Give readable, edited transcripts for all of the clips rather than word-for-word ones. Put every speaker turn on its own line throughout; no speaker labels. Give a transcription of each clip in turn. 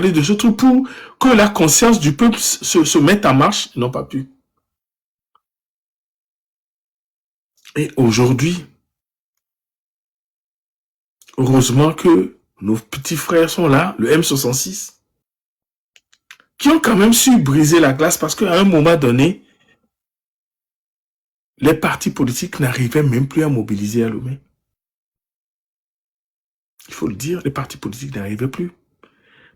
parler de ce truc pour que la conscience du peuple se mette en marche. Ils n'ont pas pu. Et aujourd'hui, heureusement que nos petits frères sont là, le M66, qui ont quand même su briser la glace parce qu'à un moment donné, les partis politiques n'arrivaient même plus à mobiliser à Lomé. Il faut le dire, les partis politiques n'arrivaient plus.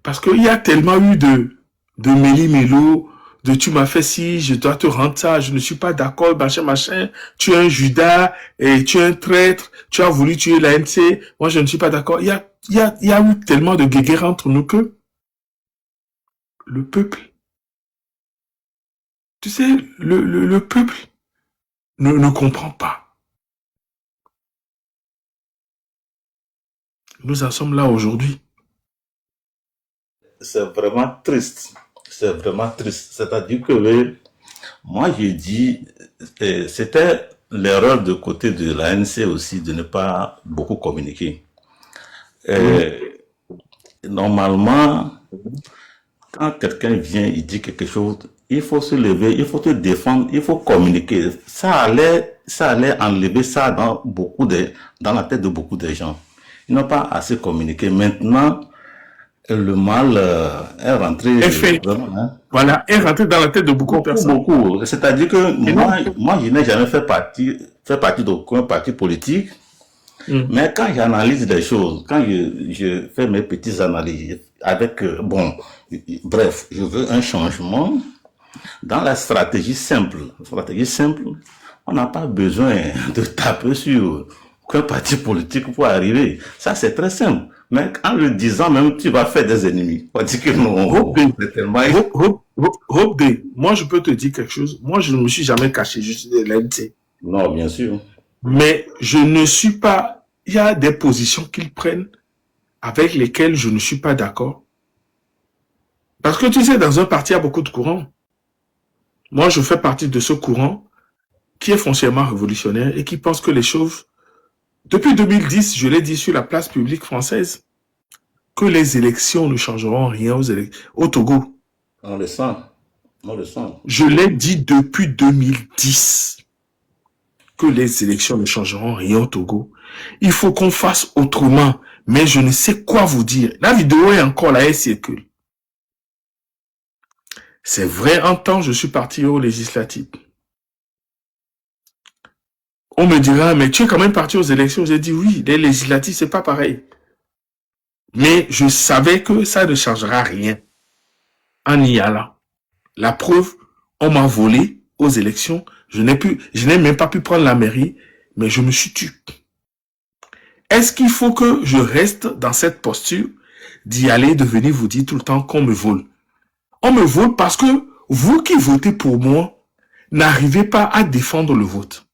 Parce qu'il y a tellement eu de méli-mélo, de tu m'as fait ci, je dois te rendre ça, je ne suis pas d'accord, machin, tu es un Judas, et tu es un traître, tu as voulu tuer l'ANC, moi je ne suis pas d'accord. Il y a eu tellement de guéguerres entre nous que le peuple, tu sais, le peuple ne comprend pas. Nous en sommes là aujourd'hui.
C'est vraiment triste. C'est vraiment triste. C'est-à-dire que moi, je dis, c'était l'erreur de côté de l'ANC aussi de ne pas beaucoup communiquer. Normalement, quand quelqu'un vient, il dit quelque chose, il faut se lever, il faut te défendre, il faut communiquer. Ça allait enlever ça dans la tête de beaucoup de gens. Ils n'ont pas assez communiqué. Maintenant, le mal est rentré.
Vraiment, hein? Voilà, est rentré dans la tête de beaucoup de personnes.
Beaucoup. C'est-à-dire que moi, je n'ai jamais fait partie d'aucun parti politique. Mais quand j'analyse les choses, quand je fais mes petites analyses avec, bref, je veux un changement dans la stratégie simple. On n'a pas besoin de taper sur qu'un parti politique pour arriver. Ça, c'est très simple. Mais en le disant même, tu vas faire des ennemis. On dit que non.
Moi, je peux te dire quelque chose. Moi, je ne me suis jamais caché. Je suis de l'NT.
Non, bien sûr.
Mais je ne suis pas... Il y a des positions qu'ils prennent avec lesquelles je ne suis pas d'accord. Parce que tu sais, dans un parti, il y a beaucoup de courants. Moi, je fais partie de ce courant qui est foncièrement révolutionnaire et qui pense que les choses... Depuis 2010, je l'ai dit sur la place publique française, que les élections ne changeront rien au Togo.
On le sent.
Je l'ai dit depuis 2010 que les élections ne changeront rien au Togo. Il faut qu'on fasse autrement, mais je ne sais quoi vous dire. La vidéo est encore là, elle circule. C'est vrai, un temps, je suis parti aux législatives. On me dira, mais tu es quand même parti aux élections. J'ai dit oui, les législatives, c'est pas pareil. Mais je savais que ça ne changera rien en y allant. La preuve, on m'a volé aux élections. Je n'ai même pas pu prendre la mairie, mais je me suis tué. Est-ce qu'il faut que je reste dans cette posture d'y aller, de venir vous dire tout le temps qu'on me vole? On me vole parce que vous qui votez pour moi, n'arrivez pas à défendre le vote.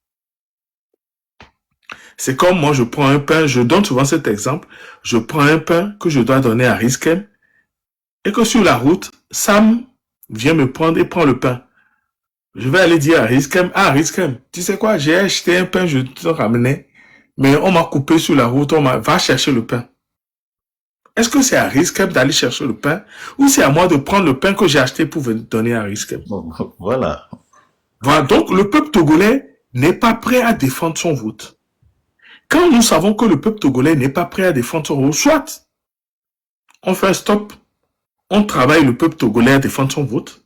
C'est comme moi, je prends un pain, je donne souvent cet exemple, je prends un pain que je dois donner à Riskem, et que sur la route, Sam vient me prendre et prend le pain. Je vais aller dire à Riskem, tu sais quoi, j'ai acheté un pain, je te ramenais, mais on m'a coupé sur la route, va chercher le pain. Est-ce que c'est à Riskem d'aller chercher le pain, ou c'est à moi de prendre le pain que j'ai acheté pour donner à Riskem?
Voilà.
Voilà, donc le peuple togolais n'est pas prêt à défendre son vote. Quand nous savons que le peuple togolais n'est pas prêt à défendre son vote, soit on fait un stop, on travaille le peuple togolais à défendre son vote,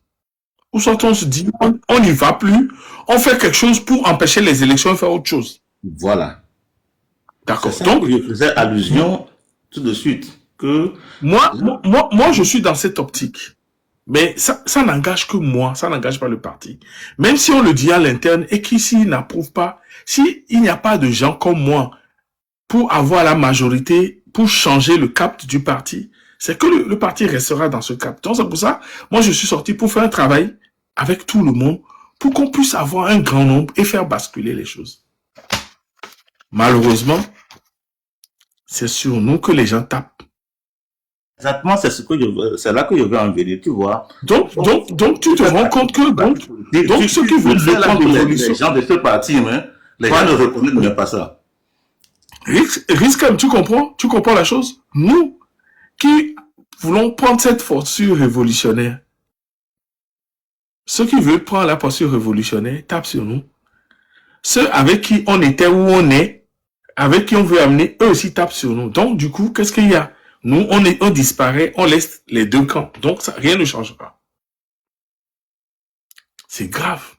ou soit on se dit, on n'y va plus, on fait quelque chose pour empêcher les élections et faire autre chose.
Voilà.
D'accord.
Donc, je faisais allusion tout de suite que...
Moi, je suis dans cette optique. Mais ça n'engage que moi, ça n'engage pas le parti. Même si on le dit à l'interne et qu'ici, ils n'approuvent pas, s'il n'y a pas de gens comme moi pour avoir la majorité, pour changer le cap du parti, c'est que le parti restera dans ce cap. Donc c'est pour ça, moi je suis sorti pour faire un travail avec tout le monde, pour qu'on puisse avoir un grand nombre et faire basculer les choses. Malheureusement, c'est sur nous que les gens tapent.
Exactement, c'est là que je veux en venir, tu vois.
Donc tu te rends compte que donc ceux qui veulent
les gens de ce parti, hein, les gens ne reconnaissent même pas ça.
Risque, tu comprends la chose? Nous, voulons prendre cette posture révolutionnaire, ceux qui veulent prendre la posture révolutionnaire tapent sur nous. Ceux avec qui on était où on est, avec qui on veut amener, eux aussi tapent sur nous. Donc, du coup, qu'est-ce qu'il y a? Nous, on disparaît, on laisse les deux camps. Donc, ça, rien ne changera. C'est grave.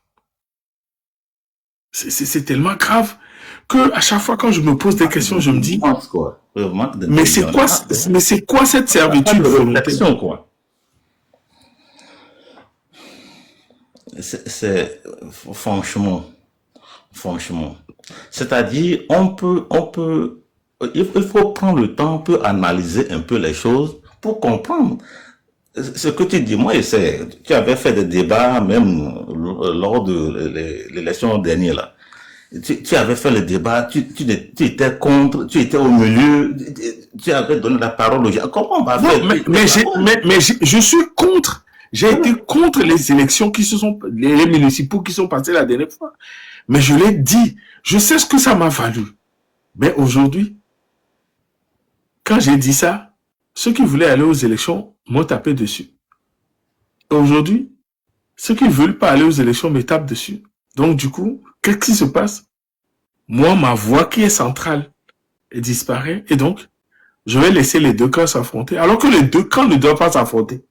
C'est tellement grave que à chaque fois quand je me pose des questions, je me dis, mais c'est quoi cette servitude volontaire?
C'est franchement. C'est-à-dire, il faut prendre le temps pour analyser un peu les choses pour comprendre ce que tu dis. Moi, tu avais fait des débats même lors de l'élection dernière là. Tu avais fait le débat, tu étais contre, tu étais au milieu, tu avais donné la parole aux gens. Comment on va faire?
Mais je suis contre. J'ai été contre les élections les municipaux qui sont passées la dernière fois. Mais je l'ai dit, je sais ce que ça m'a valu. Mais aujourd'hui, quand j'ai dit ça, ceux qui voulaient aller aux élections m'ont tapé dessus. Aujourd'hui, ceux qui ne veulent pas aller aux élections me tapent dessus. Donc du coup, qu'est-ce qui se passe? Moi, ma voix qui est centrale disparaît. Et donc, je vais laisser les deux camps s'affronter. Alors que les deux camps ne doivent pas s'affronter.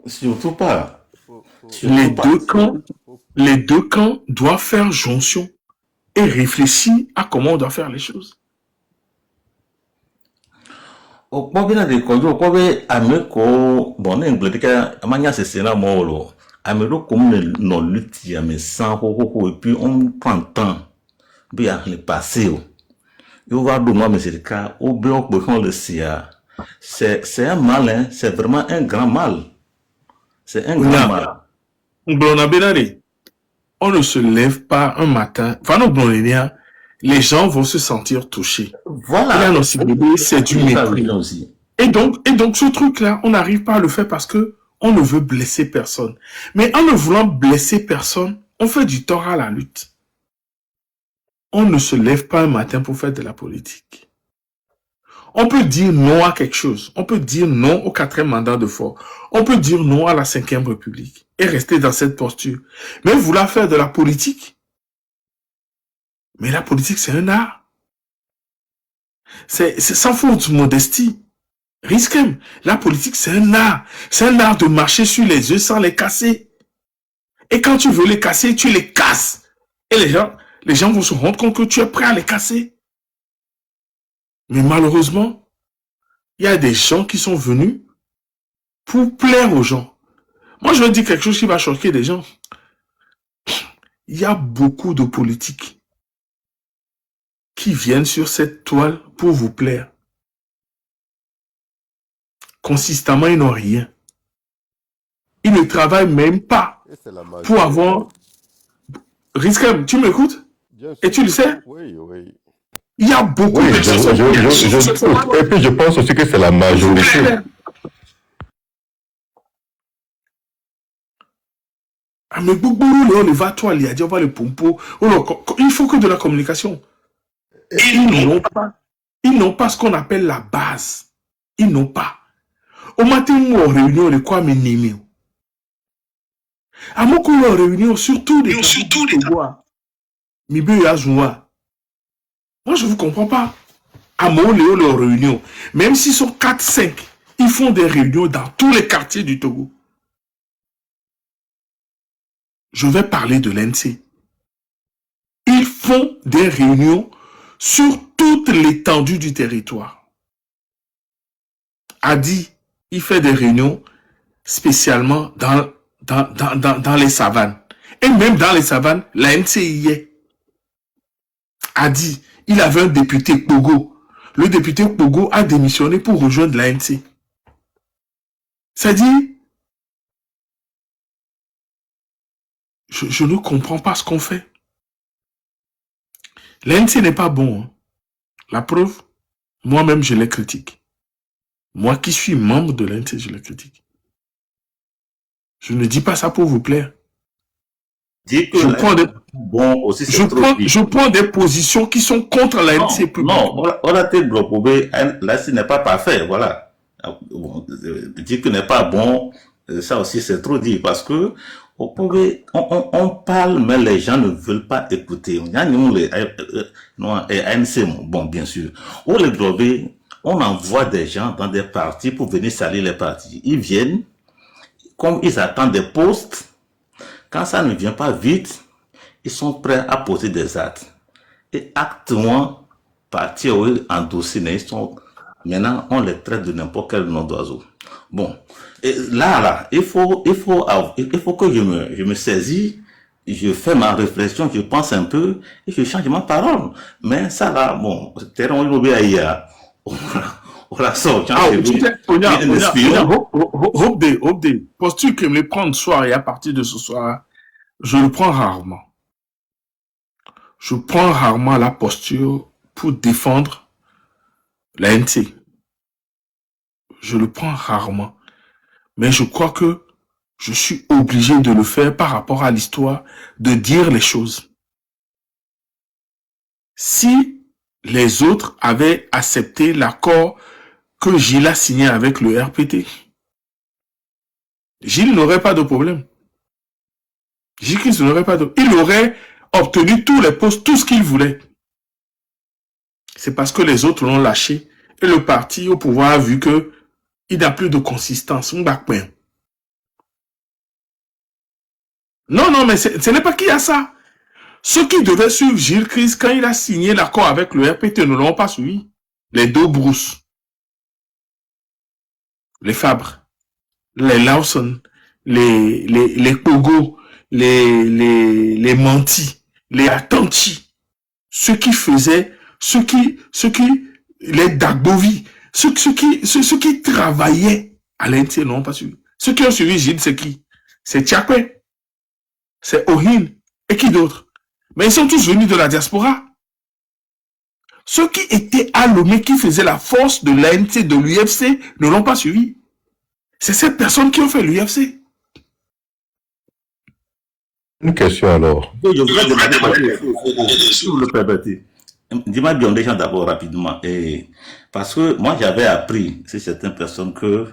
Surtout pas.
Les deux camps doivent faire jonction et réfléchir à comment on doit faire les choses.
Bon, Amérique comme non lutte mais sans et puis on prend le temps bien le passé. Il va donner mais c'est le cas au bloc pour le CIA. C'est un mal, hein? C'est vraiment un grand mal. C'est un grand mal.
On ne se lève pas un matin. Les gens vont se sentir touchés.
Voilà.
C'est du mépris aussi. Et donc, ce truc-là, on n'arrive pas à le faire parce que on ne veut blesser personne. Mais en ne voulant blesser personne, on fait du tort à la lutte. On ne se lève pas un matin pour faire de la politique. On peut dire non à quelque chose. On peut dire non au 4e mandat de Faure. On peut dire non à la 5e République et rester dans cette posture. Mais vouloir faire de la politique, mais la politique, c'est un art. C'est sans faute modestie. Risquem. La politique, c'est un art. C'est un art de marcher sur les œufs sans les casser. Et quand tu veux les casser, tu les casses. Et les gens vont se rendre compte que tu es prêt à les casser. Mais malheureusement, il y a des gens qui sont venus pour plaire aux gens. Moi, je vais dire quelque chose qui va choquer des gens. Il y a beaucoup de politiques qui viennent sur cette toile pour vous plaire. Consistamment, ils n'ont rien. Ils ne travaillent même pas pour avoir... Risquem, tu m'écoutes? Et tu le sais?
Oui.
Il y a beaucoup de gens.
Et puis je pense aussi que c'est la majorité.
Mais beaucoup le va-toi, il y a dit, on va le pompo. Il faut que de la communication. Ils n'ont pas ce qu'on appelle la base. Ils n'ont pas. Au matin, on réunion, les quoi, mais n'aimez. À mon coup, on réunion, surtout des Togois. Mibe Yazoua. Moi, je ne vous comprends pas. À mon leur réunion, même s'ils sont 4-5, ils font des réunions dans tous les quartiers du Togo. Je vais parler de l'NC. Ils font des réunions sur toute l'étendue du territoire. Adi, il fait des réunions spécialement dans les savanes. Et même dans les savanes, l'ANC y est. Adi, il avait un député Pogo. Le député Pogo a démissionné pour rejoindre l'ANC. C'est-à-dire, je ne comprends pas ce qu'on fait. L'ANC n'est pas bon. Hein. La preuve, moi-même, je les critique. Moi qui suis membre de l'ANC, je les critique. Je ne dis pas ça pour vous plaire.
Dire que bon aussi
je prends des positions qui sont contre l'ANC.
Non, on a été bloqué, là ce n'est pas parfait, voilà. Dire que n'est pas bon, ça aussi c'est trop dit, parce que on parle, mais les gens ne veulent pas écouter. ANC, bon, bien sûr. On les globés, on envoie des gens dans des partis pour venir salir les partis. Ils viennent, comme ils attendent des postes, quand ça ne vient pas vite, ils sont prêts à poser des actes. Et actes 1, partir endosser, ils sont, maintenant, on les traite de n'importe quel nom d'oiseau. Bon. Et là, il faut que je me saisis, je fais ma réflexion, je pense un peu, et je change ma parole. Mais ça là, bon, terrain on la sort.
Hobde, penses-tu que me prendre soir et à partir de ce soir, je le prends rarement. Je prends rarement la posture pour défendre l'ANC. Je le prends rarement. Mais je crois que je suis obligé de le faire par rapport à l'histoire, de dire les choses. Si les autres avaient accepté l'accord que Gilles a signé avec le RPT, Gilles n'aurait pas de problème. Gilles n'aurait pas de... Il aurait obtenu tous les postes, tout ce qu'il voulait. C'est parce que les autres l'ont lâché et le parti au pouvoir a vu que il n'a plus de consistance. Non, mais ce n'est pas qu'il y a ça. Ceux qui devaient suivre Gilles Christ quand il a signé l'accord avec le RPT ne l'ont pas suivi. Les deux Brousse, les Fabre, les Lawson, les Pogo, les Manti, les Atanti, ceux qui faisaient, les Dagbovi, ceux qui travaillaient à l'intérieur n'ont pas suivi. Ceux qui ont suivi Gilles, c'est qui? C'est Tchakwe, c'est Ohin, et qui d'autre? Mais ils sont tous venus de la diaspora. Ceux qui étaient à Lomé, qui faisaient la force de l'ANC, de l'UFC, ne l'ont pas suivi. C'est ces personnes qui ont fait l'UFC.
Une question alors.
Je voudrais demander, si vous le permettez. Dis-moi bien des gens d'abord rapidement. Parce que moi j'avais appris chez certaines personnes que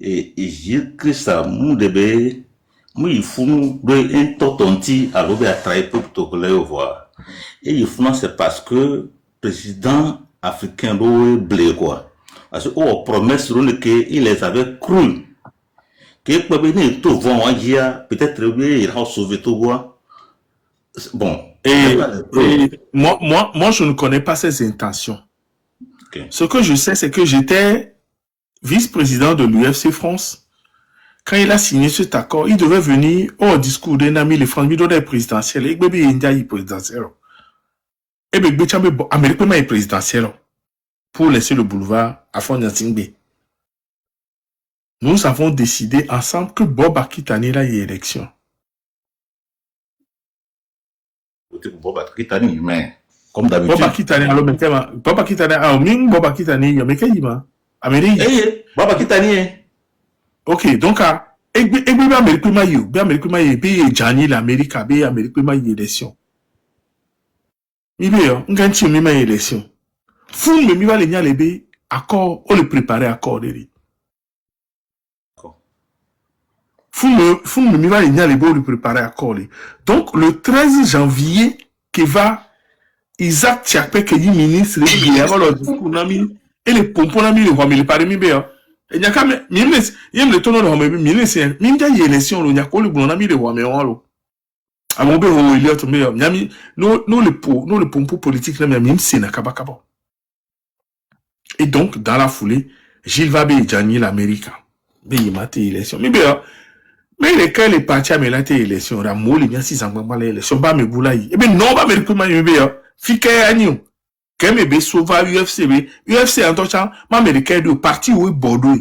Gilles Christ a moudébé, il faut un totonti à l'obé à travailler pour te au voir. Et il faut c'est parce que président africain l'eau blé quoi. Parce que oh promesse qu'il les avait cru. Que peut-être il a sauvé tout quoi. Bon.
Et moi, je ne connais pas ses intentions. Okay. Ce que je sais, c'est que j'étais vice-président de l'UFC France. Quand il a signé cet accord, il devait venir au discours d'un ami, les France, il donnait présidentiel. Et bébé India est présidentiel. Et bébé Tchambe, Américain est présidentiel. Pour laisser le boulevard à Fondatingbe. Nous avons décidé ensemble que Bob Akitani là, il y a élection.
Bob Akitani, mais comme d'habitude.
Bob Akitani, alors maintenant, Bob Akitani, Bob Akitani, il y a Mekayima, Amérique.
Bob Akitani.
Ok, donc, et bien Amérique Mayo, bien Amérique Mayo, bien Jani l'Amérique, bien Amérique Mayo élection. Il bien, on gagne une élection. Fou, mais il va les aller accord, on le préparer accord de lui. Fou, mais il va les aller le préparer accord. Donc, le 13 janvier, qui va, Isaac Tchakpe, qui est ministre, il y a le discours, et les pompons, il y a le parmi bien. Et il y a quand même, il y a le tonneau de Homme, ministre, il y a une élection, il y a quoi le bon ami de Homme, à mon père, il y a tombé, nous le pompons politiques, même c'est na kabakabo. Et donc, dans la foulée, Gilles Vabe et Gianni l'Amérique. Mais il m'a été élection. Mais les partis ont été élection. Ramon, il y a 6 ans, l'élection, bah, mais boulaï. Eh bien, non, bah, mais comment il y a Fika Agnew. Quand il sauva UFC, UFC en touchant, ma américaine de parti où Bordeaux.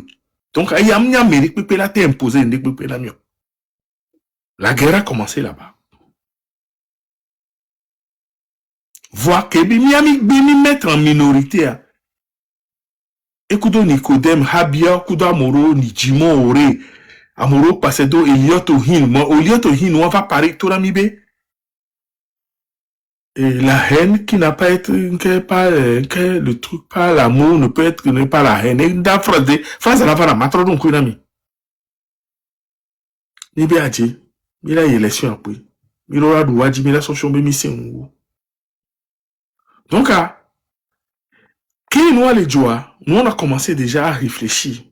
Donc, il y a un Amérique qui peut imposer une découpe la mieux. La guerre a commencé là-bas. Voir que Miami mettre en minorité. Écoutez, Nicodème, Habia, Kuda Moro, Nijimo, Ore, Amoro, Passedo, Elioto Hin, on va parler tout l'amibe. Et la haine qui n'a pas être, le truc, pas l'amour ne peut être, n'est pas la haine. Et dans phrase à la vara, matro donc une amie. Ni bien dit, il a élection après. Il aura droit de dire, son mission. Donc, qui nous a les joies, nous on a commencé déjà à réfléchir.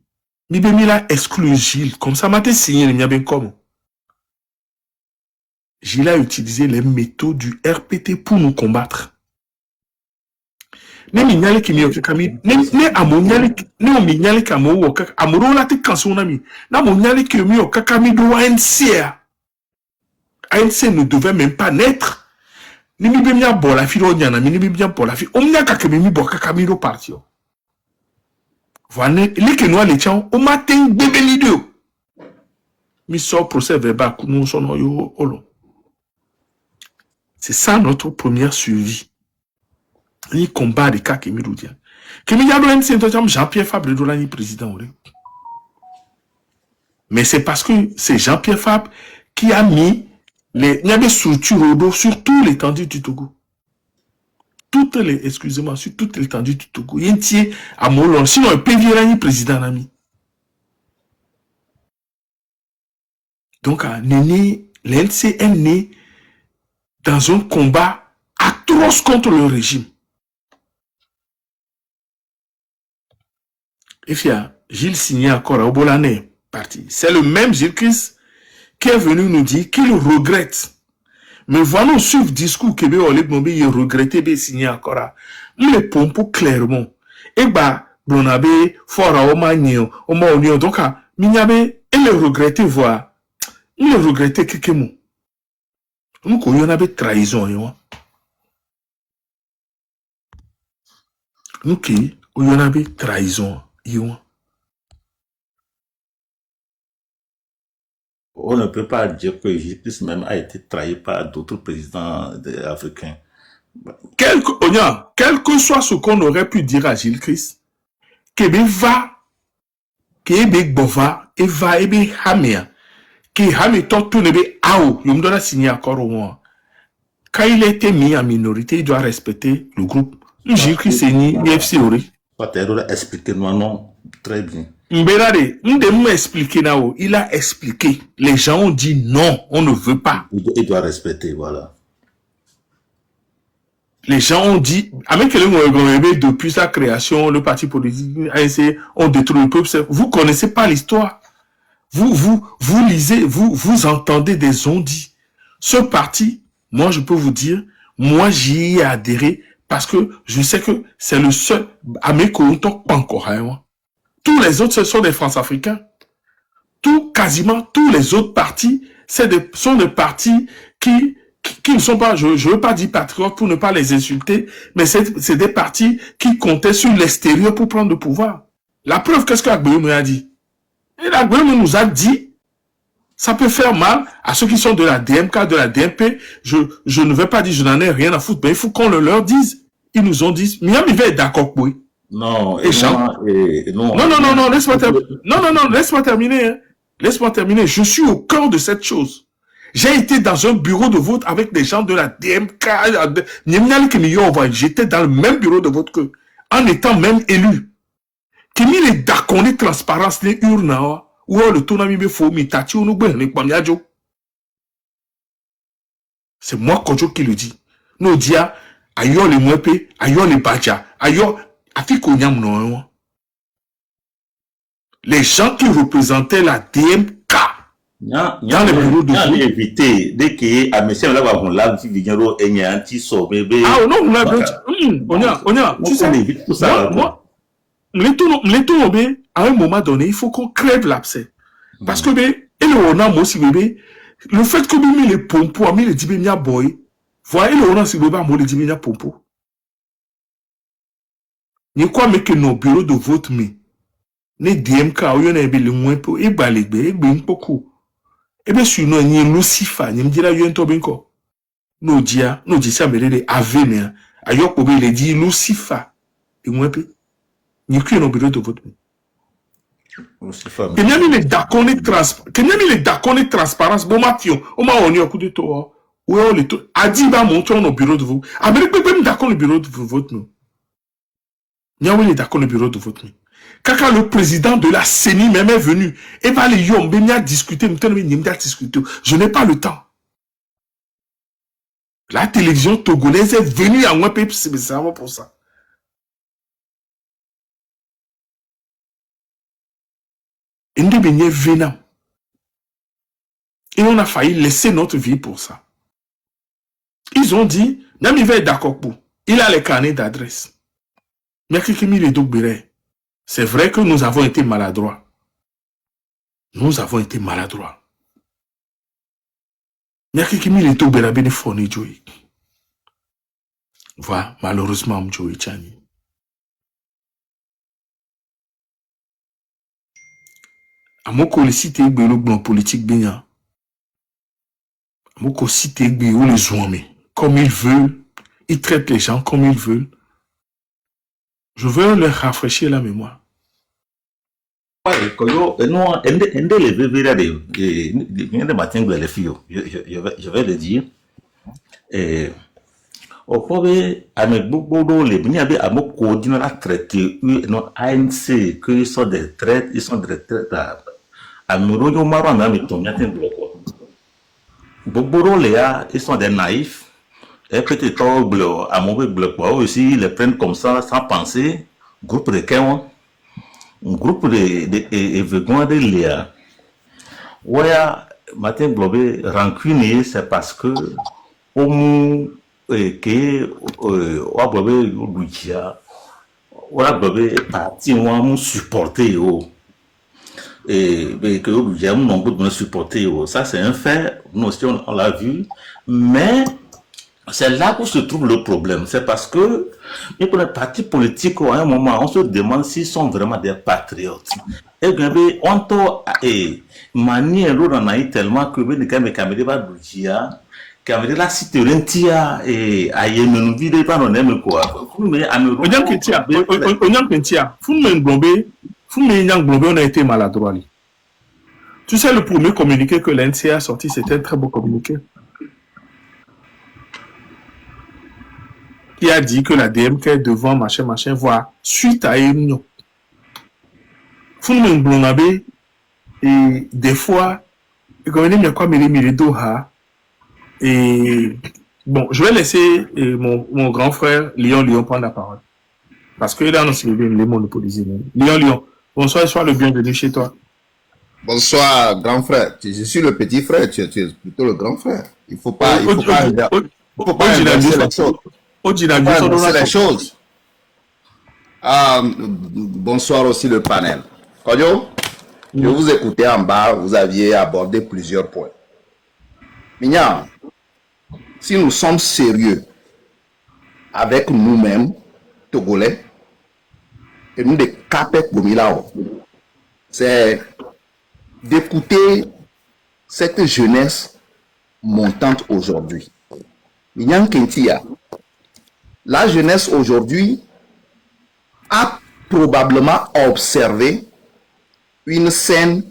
Mi bien mis là exclu Gilles, comme ça m'a été signé, il y a bien comme. Gilles a utilisé les méthodes du RPT pour nous combattre. Ne mignale qui mi kami ne amonyale ne mignale kamo wo ka amuro la te kanso na mi na monyale ki mi o kakami do ANC ne devait même pas naître ni mi bemia bola fi do nyana mi ni mi bien bola fi o mnya kakami mi bo kakami do parti o voilà les que nous les tiens o matin bébé ni deux mi sort procès verbal nous son yo olo. C'est ça notre première suivi. Ni combat de cas Kémy Roudia. Kémy Yadouane, c'est un Jean-Pierre Fabre de l'année président. Mais c'est parce que c'est Jean-Pierre Fabre qui a mis les structures sur tout l'étendue du Togo. Excusez-moi, sur toute l'étendue du Togo. Il y a un tiers à Molon. Sinon, il peut dire l'année président. Donc, l'NC est né dans un combat atroce contre le régime. Et fia, Gilles Signé encore à Obolane, parti. C'est le même Gilles Christ qui est venu nous dire qu'il regrette. Mais voilà sur le discours que il regrettait signer encore. Il est pompe clairement. Et Blonabe, Fora, Omanio, Omanio, donc, Minyabe, il le regrettait voir. Il le regrettait quelques mots. Nous, il y en avait trahison, Nous, il y en avait trahison.
On ne peut pas dire que Jésus même a été trahi par d'autres présidents africains.
Quel que soit ce qu'on aurait pu dire à Gilles Christ, Kébé va, Kébé bova, et va, et bé hamia, qui hamé tout nebe ao, il me donne à signer accord au moins. Quand il a été mis en minorité, il doit respecter le groupe. Gilles Christ est ni FC Ori.
Expliquez-moi, non, très bien.
Mbérade, il a expliqué. Les gens ont dit non, on ne veut pas.
Il doit respecter, voilà.
Les gens ont dit, avec depuis sa création, le parti politique ANC ont détruit le peuple. Vous connaissez pas l'histoire. Vous lisez, vous entendez des on-dit. Ce parti, moi je peux vous dire, moi j'y ai adhéré parce que je sais que c'est le seul, à mes comptes, pas encore, hein. Tous les autres, ce sont des France-Africains. Quasiment tous les autres partis, sont des partis qui ne sont pas, je veux pas dire patriotes pour ne pas les insulter, mais c'est des partis qui comptaient sur l'extérieur pour prendre le pouvoir. La preuve, qu'est-ce qu'Agbouyoum a dit? Et Agbouyoum nous a dit, ça peut faire mal à ceux qui sont de la DMK, de la DMP. Je ne vais pas dire, je n'en ai rien à foutre, mais il faut qu'on le leur dise. Ils nous ont dit, Miam, il va être d'accord, oui.
Non,
non, laisse-moi terminer. Non, laisse-moi terminer. Hein. Laisse-moi terminer. Je suis au cœur de cette chose. J'ai été dans un bureau de vote avec des gens de la DMK. J'étais dans le même bureau de vote qu'eux, en étant même élu. Kimi les dakonné transparence les urnes, ou le tonami me faut mi tati ou nous ben c'est moi Kojo qui le dit. Nous dia ayo les mwepe, ayo les baja, ayo afiko nyam non. Les gens qui représentaient la DMK dans les bureaux de vote.
Éviter dès que à monsieur là va on l'a dit vigneron et anti so bébé.
Ah non, on a tu sais
tout ça.
Moi à un moment donné, il faut qu'on crève l'abcès. Parce que, et le a aussi, bébé, le fait que nous les pompos, mis les dibénia boy, voyez le on a si bébé, moi les dibénia pompo. Ni quoi, mais que nos bureaux de vote, mais, les DMK, ou y'en a le moins pour, et balégbe, et bien beaucoup. Et bien, sur nous, ni Lucifer, ni m'dira y'en tobinko. Nous dit ça, mais les avenes, ailleurs, pour les dit Lucifer, et moins peu. Ni qui nos bureaux de vote. Que n'y a mis les daconnes transparence, bon mathieu, on m'a on y a coup de toi, Oui, on est tout. Adiba monte au bureau de vote. Amérique peut même d'accord le bureau de vote, nous. Niaoui est d'accord le bureau de vote, nous. Quand le président de la CENI même est venu, et va les yom, ben a discuté, je n'ai pas le temps. La télévision togolaise est venue à moi pour ça. Et nous sommes venants. Et on a failli laisser notre vie pour ça. Ils ont dit, même il va être d'accord pour. Il a les carnets d'adresse. Mais c'est vrai que nous avons été maladroits. Nous avons été maladroits. Voilà, malheureusement, Joey Chani. Amoko le cité le blanc politique bien. Amoko cité ou les zouame. Comme ils veulent. Ils traitent les gens comme ils veulent. Je veux leur rafraîchir la mémoire.
Je vais le dire. Au premier, avec beaucoup de les bini avec amo coordonner la traité non ANC que ils sont des traites, ils sont des traites à Mouronio Marois même ton yatin bloco. Beaucoup de les ils sont des naïfs. Et peut-être à mauvais bloc aussi ils les prennent comme ça sans penser. Groupe de Kéon, un groupe de Végon de Léa. Ouais, Martin Blobé rancunier, c'est parce que au moins que Blobé Lucia, Blobé parti moi mon supporter et que Lucia mon nombre de me supporter ça c'est un fait, nous aussi on l'a vu, mais c'est là où se trouve le problème. C'est parce que pour les partis politiques, à un moment, on se demande s'ils sont vraiment des patriotes. Et bien, on t'a manié l'eau en a eu tellement que les caméras va bouger. Caméra la cité rentia et aïe me nous vide pas non aime quoi. Mais
on a été maladroit. Tu sais, le premier communiqué que l'NCA a sorti, c'était un très beau communiqué. Qui a dit que la DMK est devant machin, voire suite à une et des fois, et bon, je vais laisser mon grand frère Léon prendre la parole. Parce qu'il a annoncé les monopolisés. Léon, bonsoir, sois le bienvenu chez toi.
Bonsoir, grand frère. Je suis le petit frère, tu es plutôt le grand frère. Il faut pas inverser les choses. Les choses. Bonsoir aussi le panel. Kodio, je vous écoutais en bas, vous aviez abordé plusieurs points. Mignan, si nous sommes sérieux avec nous-mêmes, Togolais, et nous des capets pour Milao, c'est d'écouter cette jeunesse montante aujourd'hui. Mignan Kentia, la jeunesse aujourd'hui a probablement observé une scène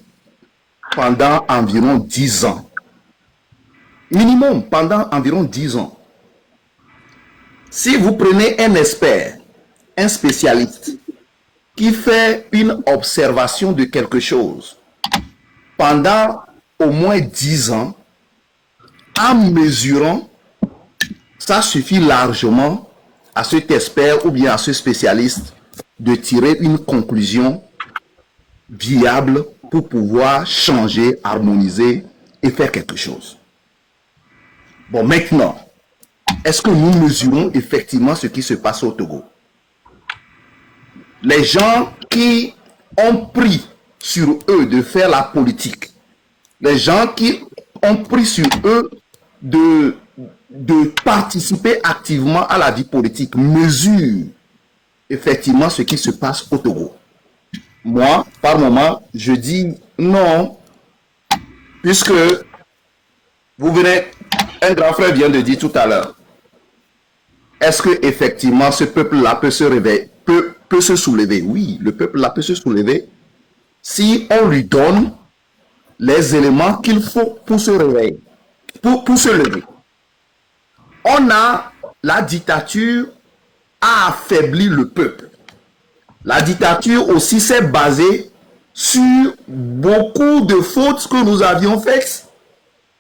pendant environ 10 ans. Minimum pendant environ 10 ans. Si vous prenez un expert, un spécialiste, qui fait une observation de quelque chose pendant au moins 10 ans, en mesurant, ça suffit largement à cet expert ou bien à ce spécialiste de tirer une conclusion viable pour pouvoir changer, harmoniser et faire quelque chose. Bon, maintenant, est-ce que nous mesurons effectivement ce qui se passe au Togo? Les gens qui ont pris sur eux de faire la politique, les gens qui ont pris sur eux de participer activement à la vie politique mesurent effectivement ce qui se passe au Togo. Moi, par moment, je dis non, puisque vous venez, un grand frère vient de dire tout à l'heure, est-ce que effectivement ce peuple-là peut se réveiller, peut se soulever? Oui, le peuple-là peut se soulever si on lui donne les éléments qu'il faut pour se réveiller, pour se lever. la dictature a affaibli le peuple. La dictature aussi s'est basée sur beaucoup de fautes que nous avions faites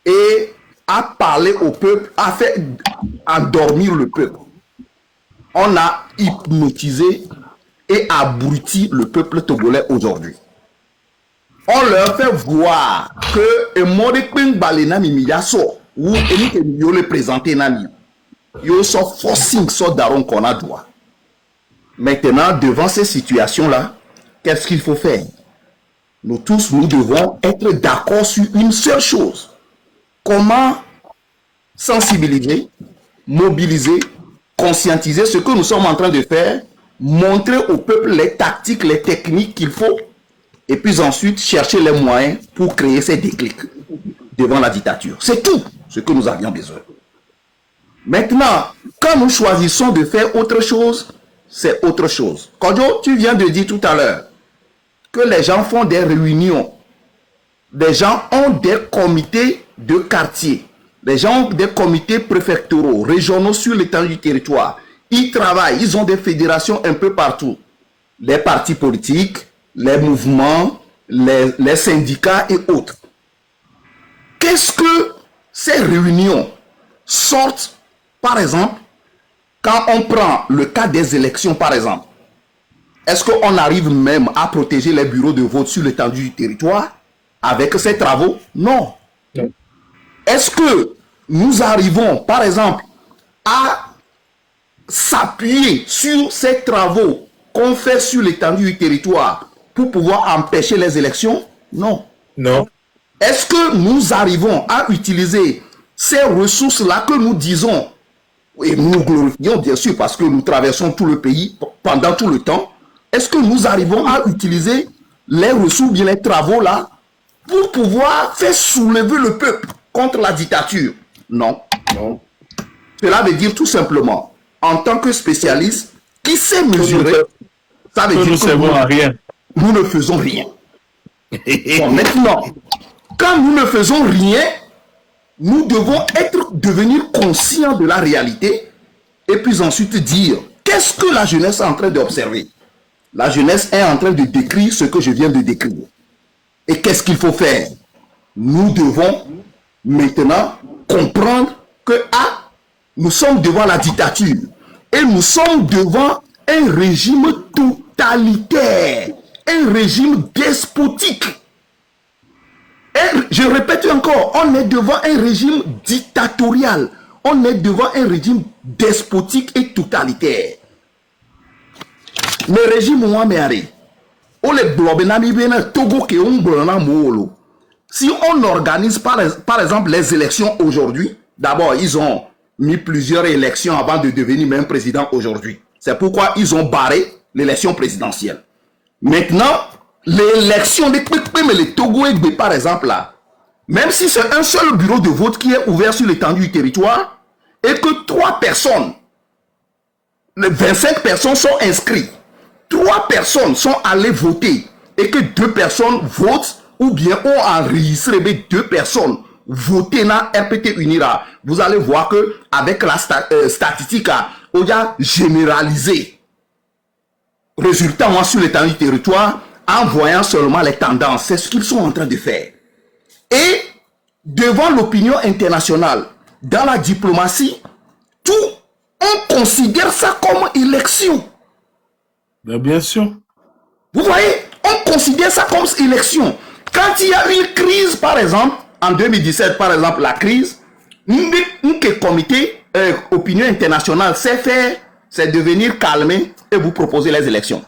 et a parlé au peuple, a fait endormir le peuple. On a hypnotisé et abruti le peuple togolais aujourd'hui. On leur fait voir que Mode Balena Mimiyaso ou Yo le présenter Nani. Yo so forcing so daron qu'on a droit. Maintenant, devant ces situations-là, qu'est-ce qu'il faut faire? Nous tous, nous devons être d'accord sur une seule chose. Comment sensibiliser, mobiliser, conscientiser ce que nous sommes en train de faire, montrer au peuple les tactiques, les techniques qu'il faut, et puis ensuite chercher les moyens pour créer ces déclics devant la dictature. C'est tout ce que nous avions besoin. Maintenant, quand nous choisissons de faire autre chose, c'est autre chose. Kodjo, tu viens de dire tout à l'heure que les gens font des réunions. Les gens ont des comités de quartier. Les gens ont des comités préfectoraux, régionaux sur l'étendue du territoire. Ils travaillent, ils ont des fédérations un peu partout. Les partis politiques, les mouvements, les syndicats et autres. Qu'est-ce que ces réunions sortent, par exemple, quand on prend le cas des élections, par exemple, est-ce qu'on arrive même à protéger les bureaux de vote sur l'étendue du territoire avec ces travaux? Non. Est-ce que nous arrivons, par exemple, à s'appuyer sur ces travaux qu'on fait sur l'étendue du territoire pour pouvoir empêcher les élections? Non.
Non.
Est-ce que nous arrivons à utiliser ces ressources-là que nous disons, et nous glorifions bien sûr parce que nous traversons tout le pays pendant tout le temps, est-ce que nous arrivons à utiliser les ressources, bien les travaux-là, pour pouvoir faire soulever le peuple contre la dictature? Non. Non. Cela veut dire tout simplement, en tant que spécialiste, qui sait mesurer, ça veut dire que nous ne faisons rien. Bon, maintenant, quand nous ne faisons rien, nous devons devenir conscients de la réalité et puis ensuite dire, qu'est-ce que la jeunesse est en train d'observer? La jeunesse est en train de décrire ce que je viens de décrire. Et qu'est-ce qu'il faut faire? Nous devons maintenant comprendre que nous sommes devant la dictature et nous sommes devant un régime totalitaire, un régime despotique. Et je répète encore, on est devant un régime dictatorial, on est devant un régime despotique et totalitaire. Le régime si on organise par exemple les élections aujourd'hui, d'abord ils ont mis plusieurs élections avant de devenir même président aujourd'hui. C'est pourquoi ils ont barré l'élection présidentielle. Maintenant, l'élection des Togo et par exemple là, même si c'est un seul bureau de vote qui est ouvert sur l'étendue du territoire et que 3 personnes, les 25 personnes sont inscrites, 3 personnes sont allées voter et que 2 personnes votent ou bien ont enregistré 2 personnes voter dans RPT Unira, vous allez voir que avec la statistique, on a généralisé. Résultat, moi, sur l'étendue du territoire, en voyant seulement les tendances, c'est ce qu'ils sont en train de faire. Et devant l'opinion internationale, dans la diplomatie, tout, on considère ça comme élection.
Bien sûr.
Vous voyez, on considère ça comme élection. Quand il y a une crise, par exemple, en 2017, par exemple, la crise, le comité opinion internationale sait faire, c'est de venir calmer et vous proposer les élections.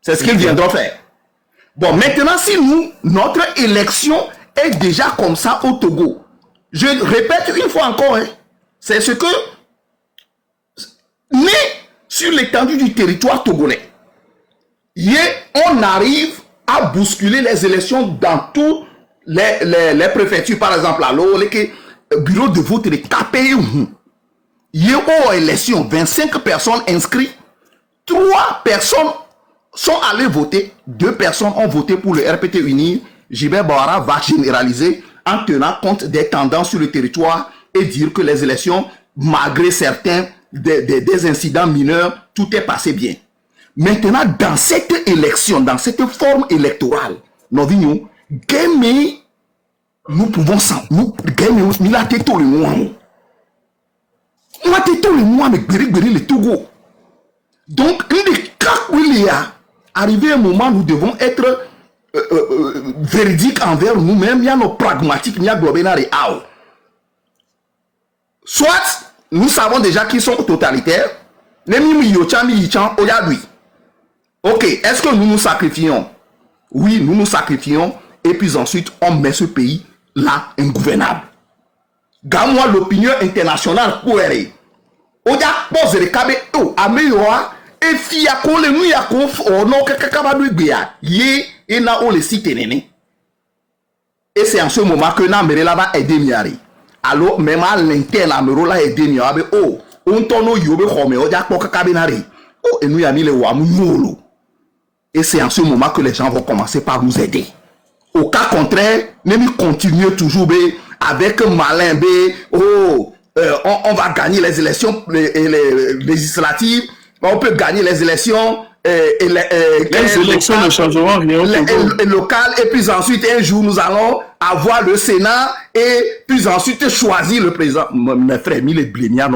C'est ce qu'ils viendront faire. Bon, maintenant, si notre élection est déjà comme ça au Togo, je répète une fois encore, c'est ce que, mais sur l'étendue du territoire togolais, on arrive à bousculer les élections dans tous les préfectures, par exemple, à l'eau, les bureaux de vote, les KPI. Il y a une élection, 25 personnes inscrites, 3 personnes sont allées voter, 2 personnes ont voté pour le RPT uni. Gilbert Bawara va généraliser en tenant compte des tendances sur le territoire et dire que les élections malgré certains des incidents mineurs, tout est passé bien. Maintenant, dans cette élection, dans cette forme électorale, nous pouvons nous donc, arrivé un moment, nous devons être véridiques envers nous-mêmes. Il y a nos pragmatiques, il y a nos soit nous savons déjà qu'ils sont totalitaires. Ok, est-ce que nous nous sacrifions? Oui, nous nous sacrifions. Et puis ensuite, on met ce pays là ingouvernable. Gagne-moi l'opinion internationale pour aller. Oya pose le cabe o ameyoa et fia ko le nu ya ko ono kakaba du gbia ye et na o le site nene. Et c'est en ce moment que na mere là va aider miari. Alors même à l'interne amero là aider miari o on tono yobe xome oya ko kakabe na re. O et nous ya mi le wa mu yolo. Et c'est en ce moment que les gens vont commencer par nous aider. Au cas contraire, même continuer toujours avec malin on va gagner les élections les législatives, on peut gagner les élections
les élections ne changeront rien
locales, et puis ensuite un jour nous allons avoir le Sénat et puis ensuite choisir le président. Mes frères, les bléniens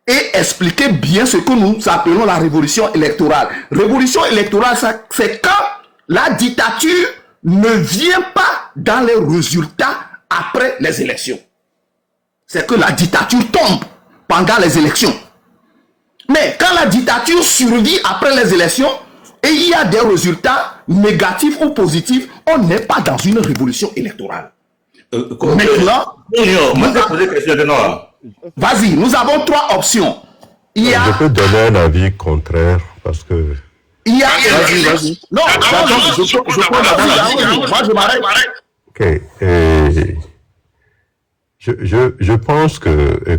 et expliquer bien ce que nous appelons la révolution électorale. Révolution électorale, c'est quand la dictature ne vient pas dans les résultats après les élections. C'est que la dictature tombe pendant les élections. Mais quand la dictature survit après les élections et il y a des résultats négatifs ou positifs, on n'est pas dans une révolution électorale. Maintenant, vas-y, nous avons trois options.
Je peux donner un avis contraire parce que...
Vas-y.
Non, moi je m'arrête.
Ok. Je pense que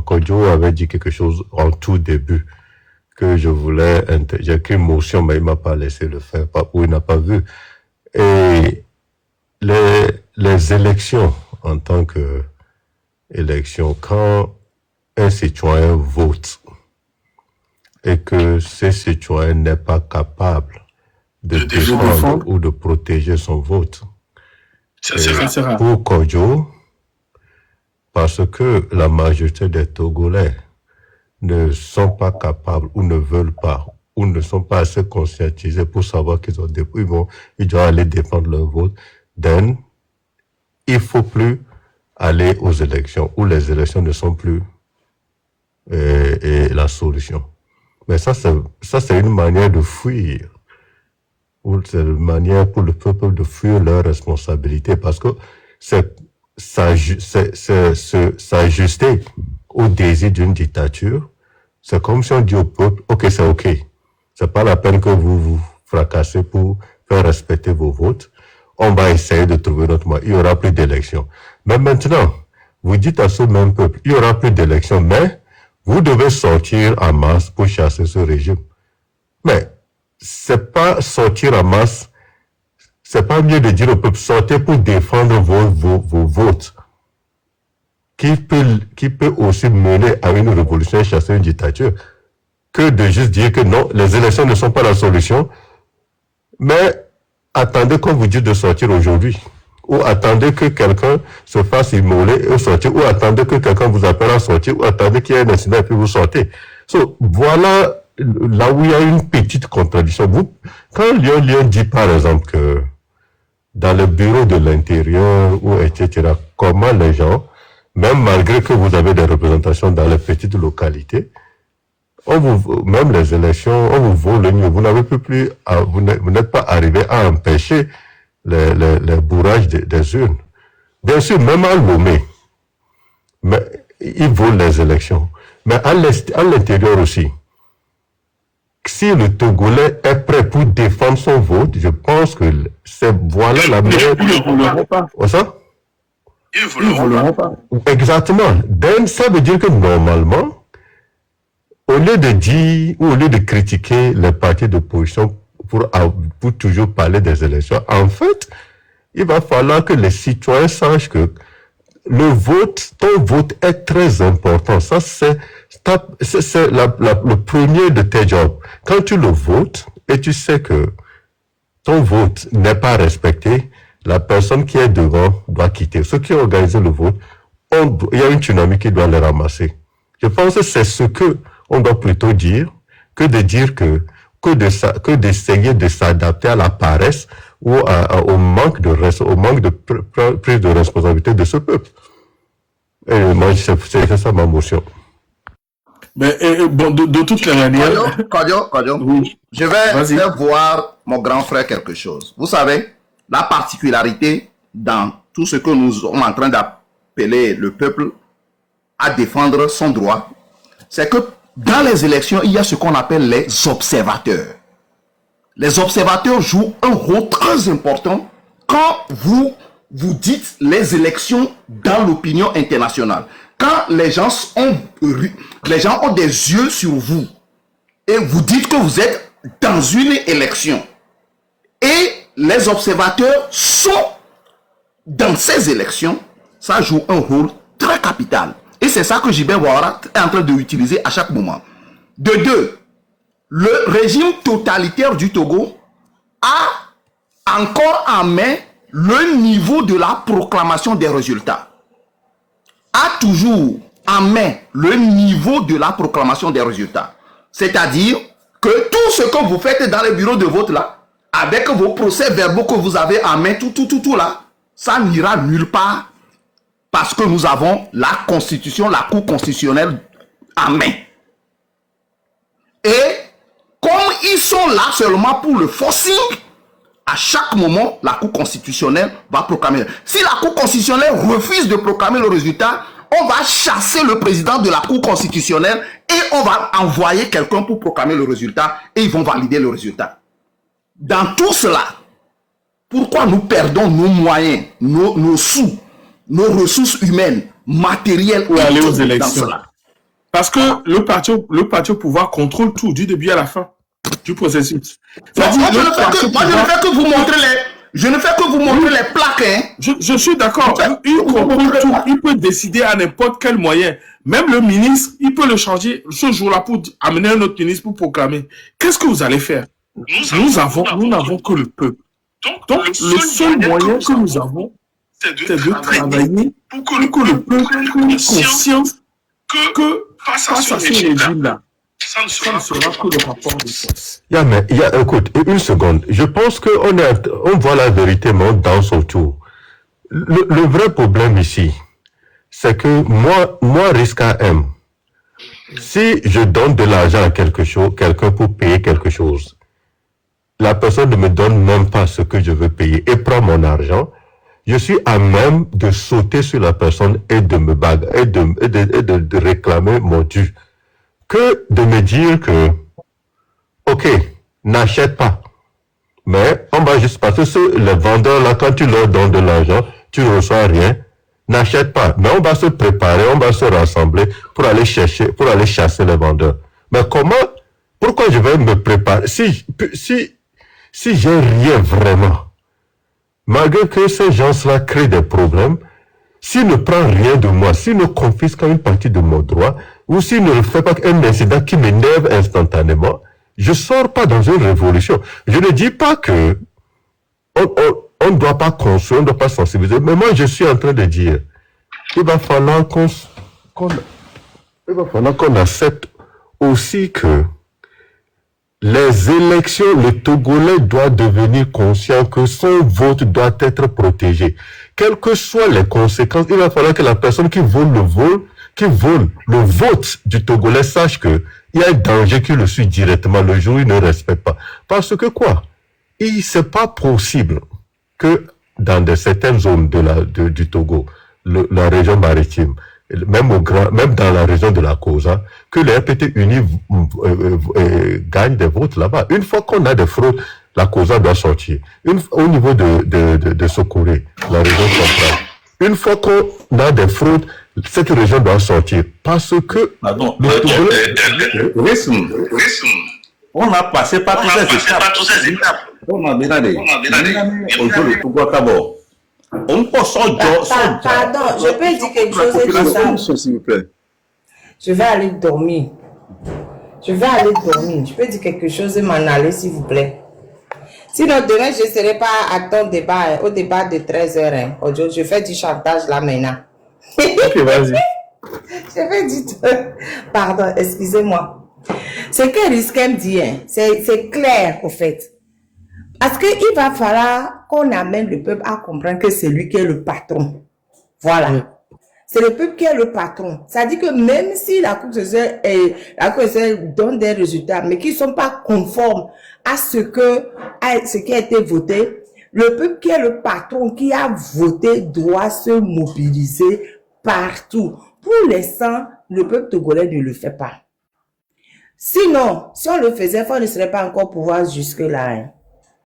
Kodjo avait dit quelque chose en tout début, que je voulais... J'ai écrit une motion, mais il m'a pas laissé le faire, ou il n'a pas vu. Et les élections, en tant que élections, quand un citoyen vote et que ce citoyen n'est pas capable de défendre ou de protéger son vote, pour Kodjo, parce que la majorité des Togolais ne sont pas capables ou ne veulent pas ou ne sont pas assez conscientisés pour savoir qu'ils ils doivent aller défendre leur vote, then il faut plus aller aux élections, où les élections ne sont plus la solution. Mais ça c'est une manière de fuir, ou c'est une manière pour le peuple de fuir leurs responsabilités, parce que c'est s'ajuster au désir d'une dictature. C'est comme si on dit au peuple, ok, c'est ok. C'est pas la peine que vous vous fracassez pour faire respecter vos votes. On va essayer de trouver notre moyen. Il y aura plus d'élections. Mais maintenant, vous dites à ce même peuple, il y aura plus d'élections, mais vous devez sortir en masse pour chasser ce régime. Mais c'est pas sortir en masse, c'est pas mieux de dire au peuple, sortez pour défendre vos votes, qui peut aussi mener à une révolution et chasser une dictature, que de juste dire que non, les élections ne sont pas la solution, mais attendez qu'on vous dise de sortir aujourd'hui, ou attendez que quelqu'un se fasse immoler et sortir, ou attendez que quelqu'un vous appelle à sortir, ou attendez qu'il y ait un incident et puis vous sortez. Voilà là où il y a une petite contradiction. Quand Lyon dit par exemple que dans le bureau de l'intérieur, ou etc., comment les gens, même malgré que vous avez des représentations dans les petites localités, même les élections, on vous vole le mieux. Vous n'avez plus, vous n'êtes pas arrivé à empêcher les bourrages des urnes. Bien sûr, même à Lomé, mais ils volent les élections. Mais à l'intérieur aussi, si le Togolais est prêt pour défendre son vote, je pense que voilà la meilleure...
Ils ne voleront pas.
Ça?
Ils ne voleront pas.
Exactement. Donc, ça veut dire que normalement, au lieu de dire, ou au lieu de critiquer les partis d'opposition pour toujours parler des élections, en fait, il va falloir que les citoyens sachent que ton vote est très important. Ça, c'est le premier de tes jobs. Quand tu le votes et tu sais que ton vote n'est pas respecté, la personne qui est devant doit quitter. Ceux qui ont organisé le vote, il y a une tsunami qui doit les ramasser. Je pense que c'est ce que on doit plutôt dire que de dire que d'essayer de s'adapter à la paresse ou au manque de prise de responsabilité de ce peuple. Et moi, c'est ça ma motion.
Mais bon, de toutes les manières...
Kodio,
oui.
Je vais faire voir mon grand frère quelque chose. Vous savez, la particularité dans tout ce que nous sommes en train d'appeler le peuple à défendre son droit, c'est que dans les élections, il y a ce qu'on appelle les observateurs. Les observateurs jouent un rôle très important quand vous dites les élections dans l'opinion internationale. Quand les gens ont des yeux sur vous et vous dites que vous êtes dans une élection et les observateurs sont dans ces élections, ça joue un rôle très capital. Et c'est ça que Gilbert Ouattara est en train d'utiliser à chaque moment. De deux, le régime totalitaire du Togo a encore en main le niveau de la proclamation des résultats. A toujours en main le niveau de la proclamation des résultats. C'est-à-dire que tout ce que vous faites dans les bureaux de vote là, avec vos procès-verbaux que vous avez en main, tout là, ça n'ira nulle part parce que nous avons la Constitution, la Cour constitutionnelle en main. Et comme ils sont là seulement pour le forcing, à chaque moment, la Cour constitutionnelle va proclamer. Si la Cour constitutionnelle refuse de proclamer le résultat, on va chasser le président de la Cour constitutionnelle et on va envoyer quelqu'un pour proclamer le résultat et ils vont valider le résultat. Dans tout cela, pourquoi nous perdons nos moyens, nos sous, nos ressources humaines, matérielles
pour aller aux élections? Parce que le parti au pouvoir contrôle tout du début à la fin du processus.
Moi, je ne fais que vous montrer les plaques. Hein.
Je suis d'accord. Il contrôle tout. Il peut décider à n'importe quel moyen. Même le ministre, il peut le changer ce jour-là pour amener un autre ministre pour proclamer. Qu'est-ce que vous allez faire? Nous n'avons que le peuple. Donc le seul moyen que nous avons, c'est de travailler pour que le peuple ait conscience que face à ce régime-là, ça ne sera que le rapport de force.
Écoute, une seconde. Je pense qu'on voit la vérité monte dans son tour. Le vrai problème ici, c'est que moi, Risca M, si je donne de l'argent à quelqu'un pour payer quelque chose, la personne ne me donne même pas ce que je veux payer et prend mon argent, je suis à même de sauter sur la personne et de me bagarrer de réclamer mon dû. Que de me dire que, ok, n'achète pas. Mais on va juste passer sur les vendeurs là, quand tu leur donnes de l'argent, tu ne reçois rien, n'achète pas. Mais on va se préparer, on va se rassembler pour aller chasser les vendeurs. Mais pourquoi je vais me préparer? Si j'ai rien vraiment, malgré que ces gens-là créent des problèmes, s'ils ne prennent rien de moi, s'ils ne confisquent une partie de mon droit, ou s'ils ne fait pas un incident qui m'énerve instantanément, je sors pas dans une révolution. Je ne dis pas que on ne doit pas construire, on ne doit pas sensibiliser, mais moi je suis en train de dire, il va falloir qu'on accepte aussi que les élections, le Togolais doit devenir conscient que son vote doit être protégé. Quelles que soient les conséquences, il va falloir que la personne qui vole le vote du Togolais sache que il y a un danger qui le suit directement le jour où il ne respecte pas. Parce que c'est pas possible que dans certaines zones du Togo, la région maritime, même dans la région de la Cosa, que les RPT unis gagnent des votes là-bas. Une fois qu'on a des fraudes, la Cosa doit sortir. Au niveau de Sokoré, la région centrale, une fois qu'on a des fraudes, cette région doit sortir. Parce que...
Pardon, on a passé par toutes ces étapes. On a déjà dit, aujourd'hui, le Togo d'abord. On peut
Pardon, je peux dire quelque chose et tout ça.
S'il vous plaît.
Je vais aller dormir. Je peux dire quelque chose et m'en aller, s'il vous plaît. Sinon, demain, je ne serai pas à ton débat, au débat de 13h. Hein. Je fais du chantage là maintenant.
Ok, vas-y.
Je fais du... Pardon, excusez-moi. Ce que Riskem dit, hein, c'est clair, au fait. Parce qu'il va falloir qu'on amène le peuple à comprendre que c'est lui qui est le patron. Voilà. C'est le peuple qui est le patron. Ça dit que même si la Cour sociale donne des résultats, mais qui ne sont pas conformes à ce qui a été voté, le peuple qui est le patron, qui a voté, doit se mobiliser partout. Pour l'instant, le peuple togolais ne le fait pas. Sinon, si on le faisait, on ne serait pas encore au pouvoir jusque-là. Hein.